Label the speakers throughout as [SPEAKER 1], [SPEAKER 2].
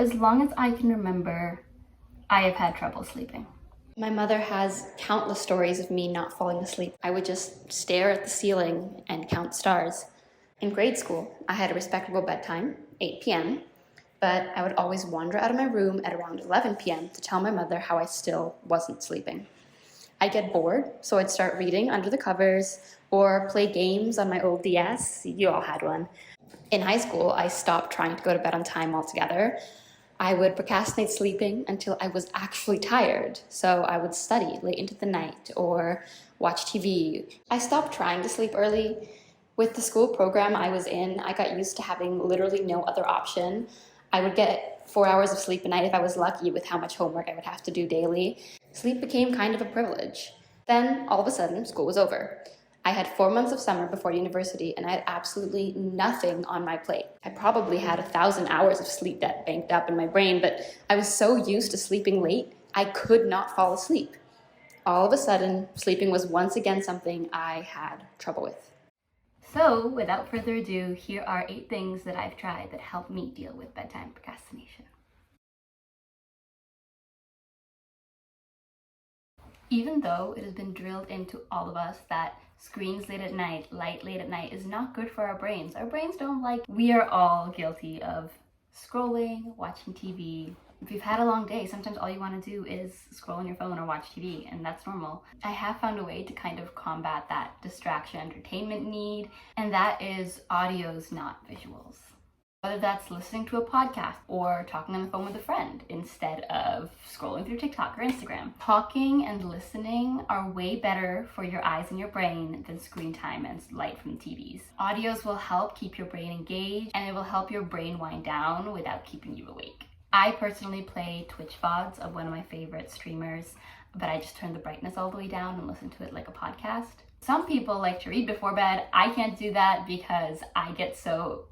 [SPEAKER 1] as long as I can remember, I have had trouble sleeping.
[SPEAKER 2] My mother has countless stories of me not falling asleep. I would just stare at the ceiling and count stars. In grade school, I had a respectable bedtime, 8 p.m., but I would always wander out of my room at around 11 p.m. to tell my mother how I still wasn't sleeping. I'd get bored, so I'd start reading under the covers or play games on my old DS. You all had one. In high school, I stopped trying to go to bed on time altogether. I would procrastinate sleeping until I was actually tired, so I would study late into the night or watch TV. I stopped trying to sleep early. With the school program I was in, I got used to having literally no other option. I would get 4 hours of sleep a night if I was lucky with how much homework I would have to do daily. Sleep became kind of a privilege. Then, all of a sudden, school was over. I had 4 months of summer before university, and I had absolutely nothing on my plate. I probably had 1,000 hours of sleep debt banked up in my brain, but I was so used to sleeping late, I could not fall asleep. All of a sudden, sleeping was once again something I had trouble with.
[SPEAKER 1] So, without further ado, here are 8 things that I've tried that help me deal with bedtime procrastination. Even though it has been drilled into all of us that screens late at night, light late at night is not good for our brains. Our brains don't like. We are all guilty of scrolling, watching TV. If you've had a long day, sometimes all you want to do is scroll on your phone or watch TV, and that's normal. I have found a way to kind of combat that distraction entertainment need, and that is audios, not visuals. Whether that's listening to a podcast or talking on the phone with a friend instead of scrolling through TikTok or Instagram. Talking and listening are way better for your eyes and your brain than screen time and light from TVs. Audios will help keep your brain engaged, and it will help your brain wind down without keeping you awake. I personally play Twitch VODs of one of my favorite streamers, but I just turn the brightness all the way down and listen to it like a podcast. Some people like to read before bed. I can't do that because I get so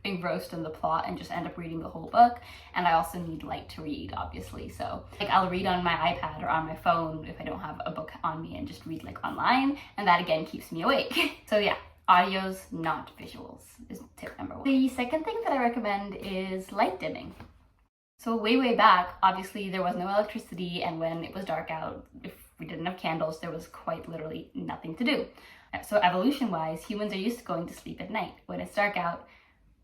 [SPEAKER 1] engrossed in the plot and just end up reading the whole book, and I also need light to read, obviously. So I'll read on my iPad or on my phone if I don't have a book on me, and just read online, and that again keeps me awake. So yeah, audios, not visuals, is tip number 1. The second thing that I recommend is light dimming. So way back, obviously there was no electricity, and when it was dark out, if we didn't have candles, there was quite literally nothing to do. So evolution-wise, humans are used to going to sleep at night. When it's dark out,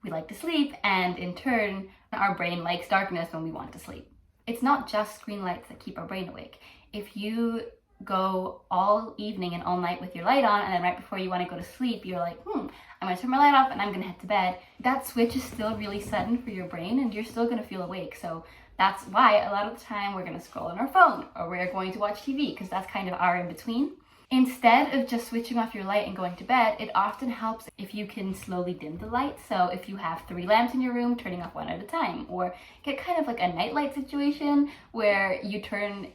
[SPEAKER 1] we like to sleep, and in turn, our brain likes darkness when we want to sleep. It's not just screen lights that keep our brain awake. If you go all evening and all night with your light on, and then right before you want to go to sleep, you're like, I'm gonna turn my light off and I'm gonna head to bed, that switch is still really sudden for your brain, and you're still gonna feel awake. So that's why a lot of the time we're gonna scroll on our phone, or we're going to watch TV, because that's kind of our in-between. Instead of just switching off your light and going to bed, it often helps if you can slowly dim the light. So if you have 3 lamps in your room, turning off 1 at a time, or get kind of like a nightlight situation where you turn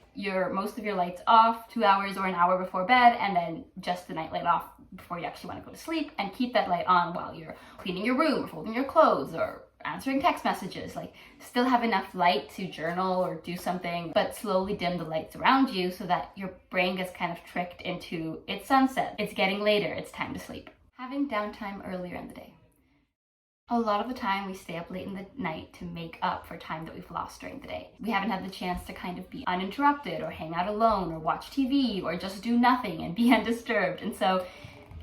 [SPEAKER 1] most of your lights off 2 hours or an hour before bed, and then just the nightlight off before you actually want to go to sleep, and keep that light on while you're cleaning your room or folding your clothes or answering text messages. Still have enough light to journal or do something, but slowly dim the lights around you so that your brain gets kind of tricked into it's sunset, it's getting later, it's time to sleep. Having downtime earlier in the day. A lot of the time we stay up late in the night to make up for time that we've lost during the day. We haven't had the chance to kind of be uninterrupted or hang out alone or watch TV or just do nothing and be undisturbed. And so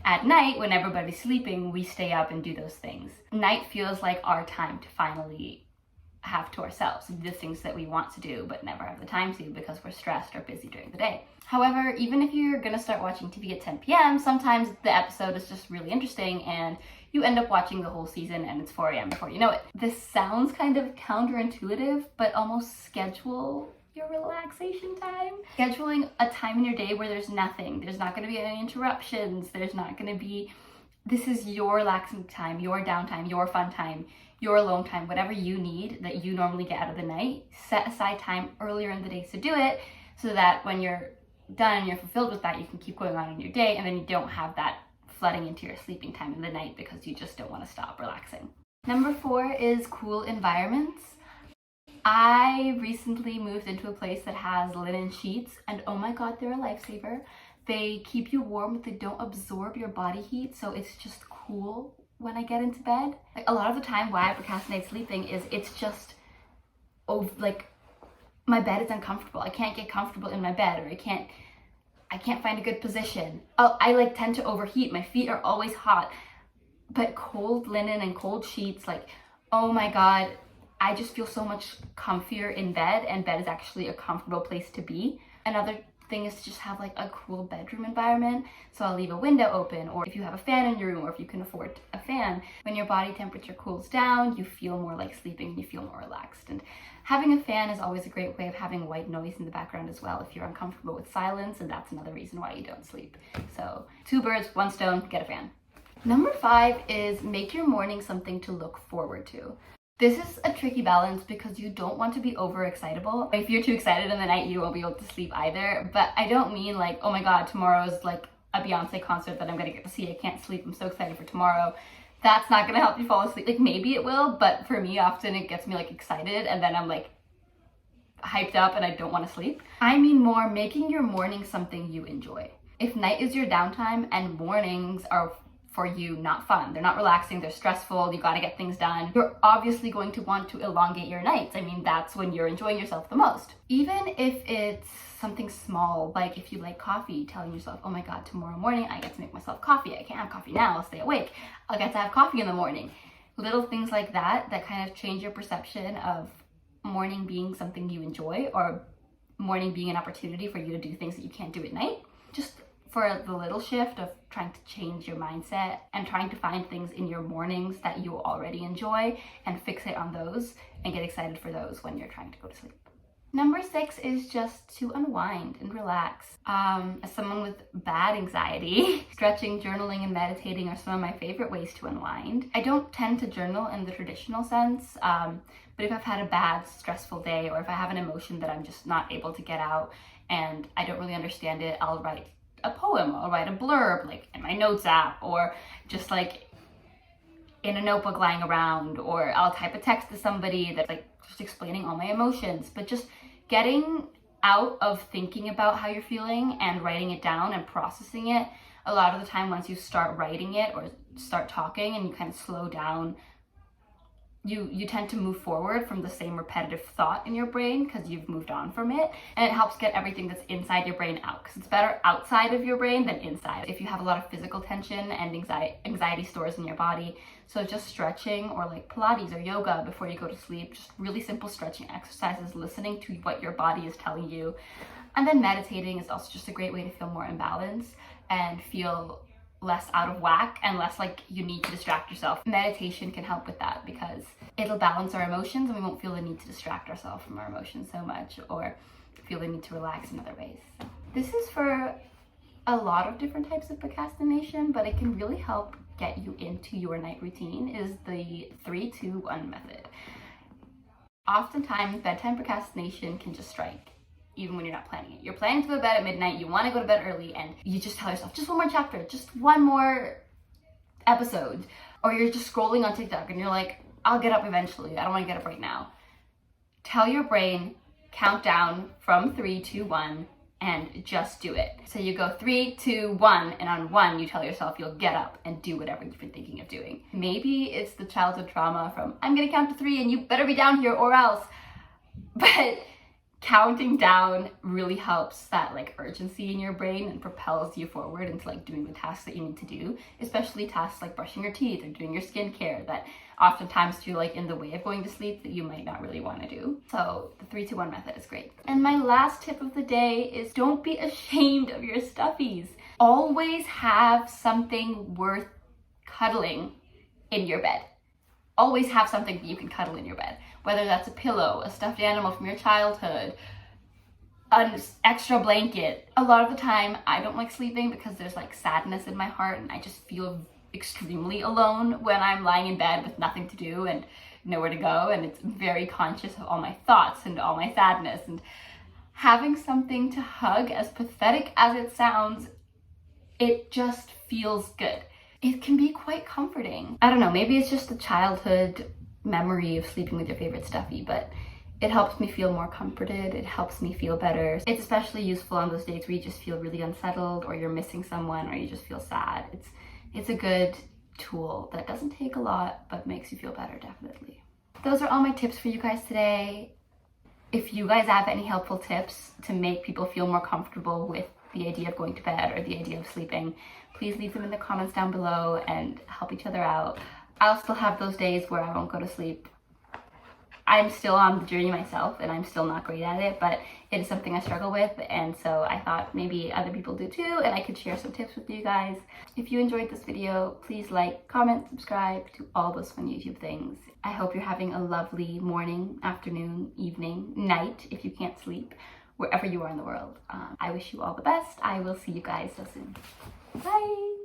[SPEAKER 1] at night, when everybody's sleeping, we stay up and do those things. Night feels like our time to finally have to ourselves, the things that we want to do but never have the time to because we're stressed or busy during the day. However, even if you're gonna start watching TV at 10 p.m., sometimes the episode is just really interesting and you end up watching the whole season and it's 4 a.m. before you know it. This sounds kind of counterintuitive, but almost schedule your relaxation time. Scheduling a time in your day where there's nothing, there's not going to be any interruptions, there's not going to be, this is your relaxing time, your downtime, your fun time, your alone time, whatever you need that you normally get out of the night. Set aside time earlier in the day to do it so that when you're done and you're fulfilled with that, you can keep going on in your day, and then you don't have that flooding into your sleeping time in the night because you just don't want to stop relaxing. Number 4 is cool environments. I recently moved into a place that has linen sheets, and oh my god, they're a lifesaver. They keep you warm, but they don't absorb your body heat, so it's just cool when I get into bed. A lot of the time why I procrastinate sleeping is it's just like my bed is uncomfortable. I can't get comfortable in my bed, or I can't find a good position. I like tend to overheat. My feet are always hot. But cold linen and cold sheets, like, oh my God, I just feel so much comfier in bed, and bed is actually a comfortable place to be. Another thing is to just have like a cool bedroom environment. So I'll leave a window open, or if you have a fan in your room, or if you can afford a fan, when your body temperature cools down, you feel more like sleeping and you feel more relaxed. And having a fan is always a great way of having white noise in the background as well if you're uncomfortable with silence, and that's another reason why you don't sleep. So 2 birds, 1 stone, get a fan. Number 5 is make your morning something to look forward to. This is a tricky balance because you don't want to be overexcitable. If you're too excited in the night, you won't be able to sleep either. But I don't mean like, oh my God, tomorrow's like a Beyonce concert that I'm gonna get to see. I can't sleep. I'm so excited for tomorrow. That's not gonna help you fall asleep. Like maybe it will, but for me, often it gets me like excited and then I'm like hyped up and I don't want to sleep. I mean more making your morning something you enjoy. If night is your downtime and mornings are for you not fun, they're not relaxing, they're stressful, you gotta get things done, you're obviously going to want to elongate your nights. I mean, that's when you're enjoying yourself the most. Even if it's something small, like if you like coffee, telling yourself, oh my God, tomorrow morning I get to make myself coffee. I can't have coffee now, I'll stay awake. I'll get to have coffee in the morning. Little things like that kind of change your perception of morning being something you enjoy, or morning being an opportunity for you to do things that you can't do at night. Just for the little shift of trying to change your mindset and trying to find things in your mornings that you already enjoy and fixate on those and get excited for those when you're trying to go to sleep. Number 6 is just to unwind and relax. As someone with bad anxiety, stretching, journaling, and meditating are some of my favorite ways to unwind. I don't tend to journal in the traditional sense, but if I've had a bad, stressful day, or if I have an emotion that I'm just not able to get out and I don't really understand it, I'll write a poem, I'll write a blurb like in my notes app, or just like in a notebook lying around, or I'll type a text to somebody that's like just explaining all my emotions. But just getting out of thinking about how you're feeling and writing it down and processing it. A lot of the time, once you start writing it or start talking and you kind of slow down, you tend to move forward from the same repetitive thought in your brain because you've moved on from it, and it helps get everything that's inside your brain out, because it's better outside of your brain than inside if you have a lot of physical tension and anxiety stores in your body. So just stretching, or like Pilates or yoga before you go to sleep, just really simple stretching exercises, listening to what your body is telling you. And then meditating is also just a great way to feel more in balance and feel less out of whack and less like you need to distract yourself. Meditation can help with that because it'll balance our emotions and we won't feel the need to distract ourselves from our emotions so much, or feel the need to relax in other ways. This is for a lot of different types of procrastination, but it can really help get you into your night routine, is the 3-2-1 method. Oftentimes, bedtime procrastination can just strike even when you're not planning it. You're planning to go to bed at midnight, you want to go to bed early, and you just tell yourself, just one more chapter, just one more episode. Or you're just scrolling on TikTok and you're like, I'll get up eventually, I don't want to get up right now. Tell your brain, count down from 3, 2, 1, and just do it. So you go 3, 2, 1, and on 1 you tell yourself you'll get up and do whatever you've been thinking of doing. Maybe it's the childhood trauma from, I'm gonna count to 3 and you better be down here or else. But counting down really helps that like urgency in your brain and propels you forward into like doing the tasks that you need to do, especially tasks like brushing your teeth or doing your skincare that oftentimes feel like in the way of going to sleep that you might not really want to do. So the 3-2-1 method is great. And my last tip of the day is don't be ashamed of your stuffies. Always have something worth cuddling in your bed. Always have something that you can cuddle in your bed. Whether that's a pillow, a stuffed animal from your childhood, an extra blanket. A lot of the time, I don't like sleeping because there's like sadness in my heart and I just feel extremely alone when I'm lying in bed with nothing to do and nowhere to go, and it's very conscious of all my thoughts and all my sadness. And having something to hug, as pathetic as it sounds, it just feels good. It can be quite comforting. I don't know, maybe it's just a childhood memory of sleeping with your favorite stuffy, but it helps me feel more comforted. It helps me feel better. It's especially useful on those days where you just feel really unsettled, or you're missing someone, or you just feel sad. It's a good tool that doesn't take a lot, but makes you feel better, definitely. Those are all my tips for you guys today. If you guys have any helpful tips to make people feel more comfortable with the idea of going to bed or the idea of sleeping, please leave them in the comments down below and help each other out. I'll still have those days where I won't go to sleep. I'm still on the journey myself and I'm still not great at it, but it is something I struggle with, and so I thought maybe other people do too and I could share some tips with you guys. If you enjoyed this video, please like, comment, subscribe to all those fun YouTube things. I hope you're having a lovely morning, afternoon, evening, night if you can't sleep, wherever you are in the world. I wish you all the best. I will see you guys so soon. Bye!